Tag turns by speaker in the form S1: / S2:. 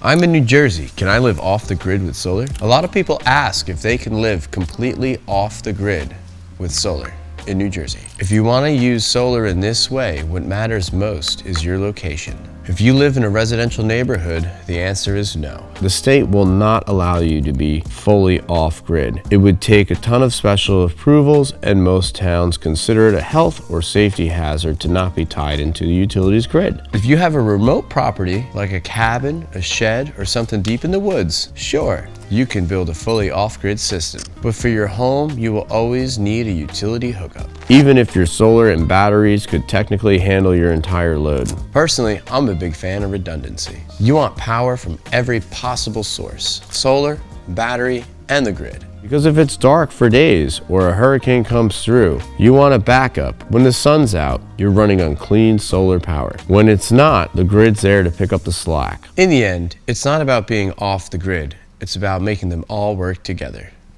S1: I'm in New Jersey. Can I live off the grid with solar? A lot of people ask if they can live completely off the grid with solar in New Jersey. If you want to use solar in this way, what matters most is your location. If you live in a residential neighborhood, the answer is no. The state will not allow you to be fully off-grid. It would take a ton of special approvals, and most towns consider it a health or safety hazard to not be tied into the utilities grid. If you have a remote property, like a cabin, a shed, or something deep in the woods, sure, you can build a fully off-grid system. But for your home, you will always need a utility hookup. Even if your solar and batteries could technically handle your entire load. Personally, I'm a big fan of redundancy. You want power from every possible source: solar, battery, and the grid. Because if it's dark for days or a hurricane comes through, you want a backup. When the sun's out, you're running on clean solar power. When it's not, the grid's there to pick up the slack. In the end, it's not about being off the grid. It's about making them all work together.